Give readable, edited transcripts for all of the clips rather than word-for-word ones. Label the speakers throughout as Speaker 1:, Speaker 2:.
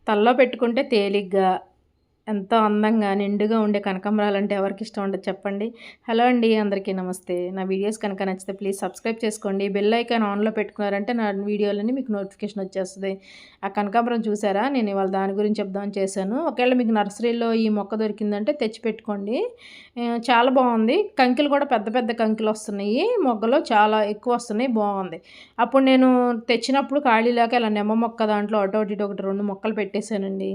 Speaker 1: తలలో పెట్టుకుంటే తేలిగ్గా ఎంతో అందంగా నిండుగా ఉండే కనకాంబరాలు అంటే ఎవరికి ఇష్టం ఉండదు చెప్పండి. హలో అండి, అందరికీ నమస్తే. నా వీడియోస్ కనుక నచ్చితే ప్లీజ్ సబ్స్క్రైబ్ చేసుకోండి. బెల్ ఐకాన్ ఆన్లో పెట్టుకున్నారంటే నా వీడియోలన్నీ మీకు నోటిఫికేషన్ వచ్చేస్తుంది. ఆ కనకాంబరం చూసారా, నేను ఇవాళ దాని గురించి చెప్దామని చేశాను. ఒకవేళ మీకు నర్సరీలో ఈ మొక్క దొరికిందంటే తెచ్చి పెట్టుకోండి. చాలా బాగుంది. కంకిలు కూడా పెద్ద పెద్ద కంకిలు వస్తున్నాయి, మొగ్గలు చాలా ఎక్కువ వస్తున్నాయి, బాగుంది. అప్పుడు నేను తెచ్చినప్పుడు ఖాళీ లేక ఇలా నిమ్మ మొక్క దాంట్లో అటో ఇటు ఒకటి 2 మొక్కలు పెట్టేశానండి.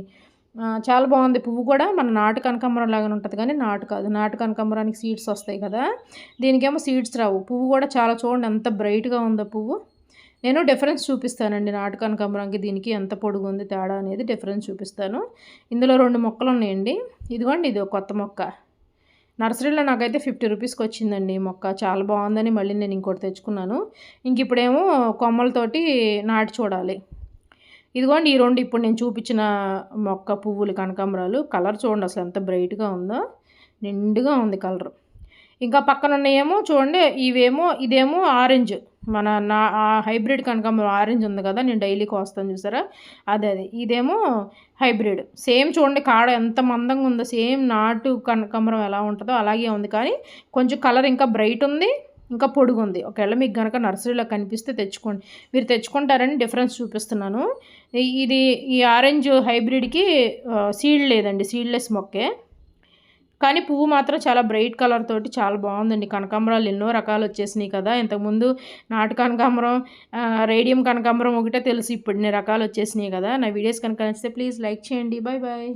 Speaker 1: చాలా బాగుంది. పువ్వు కూడా మన నాటు కనకాంబరం లాగానే ఉంటుంది, కానీ నాటు కాదు. నాటు కనకాంబరానికి సీడ్స్ వస్తాయి కదా, దీనికేమో సీడ్స్ రావు. పువ్వు కూడా చాలా చూడండి ఎంత బ్రైట్గా ఉందో పువ్వు. నేను డిఫరెన్స్ చూపిస్తానండి, నాటు కనకాంబరానికి దీనికి ఎంత పొడుగు ఉంది తేడా అనేది డిఫరెన్స్ చూపిస్తాను. ఇందులో 2 మొక్కలు ఉన్నాయండి. ఇదిగోండి, ఇది కొత్త మొక్క. నర్సరీలో నాకైతే 50 రూపీస్కి వచ్చిందండి ఈ మొక్క. చాలా బాగుందని మళ్ళీ నేను ఇంకోటి తెచ్చుకున్నాను. ఇంక ఇప్పుడేమో కొమ్మలతోటి నాటి చూడాలి. ఇదిగోండి ఈ 2 ఇప్పుడు నేను చూపించిన మొక్క పువ్వులు కనకాంబరాలు. కలర్ చూడండి అసలు ఎంత బ్రైట్గా ఉందో, నిండుగా ఉంది కలర్. ఇంకా పక్కన ఉన్నాయేమో చూడండి, ఇదేమో ఆరెంజ్. మన హైబ్రిడ్ కనకాంబరం ఆరెంజ్ ఉంది కదా, నేను డైలీ కోస్తాను చూసారా, అదే ఇదేమో హైబ్రిడ్. సేమ్ చూడండి కాడ ఎంత మందంగా ఉందో, సేమ్ నాటు కనకాంబరం ఎలా ఉంటుందో అలాగే ఉంది, కానీ కొంచెం కలర్ ఇంకా బ్రైట్ ఉంది, ఇంకా పొడుగుంది. ఒకవేళ మీకు కనుక నర్సరీలో కనిపిస్తే తెచ్చుకోండి. మీరు తెచ్చుకుంటారని డిఫరెన్స్ చూపిస్తున్నాను. ఈ ఆరెంజ్ హైబ్రిడ్కి సీడ్ లేదండి, సీడ్లెస్ మొక్కే, కానీ పువ్వు మాత్రం చాలా బ్రైట్ కలర్ తోటి చాలా బాగుందండి. కనకాంబరాలు ఎన్నో రకాలు వచ్చేసినాయి కదా, ఇంతకుముందు నాటు కనకాంబరం, రేడియం కనకాంబరం ఒకటే తెలుసు, ఇప్పుడు ఇన్ని రకాలు వచ్చేసినాయి కదా. నా వీడియోస్ కనుక నచ్చితే ప్లీజ్ లైక్ చేయండి. Bye bye.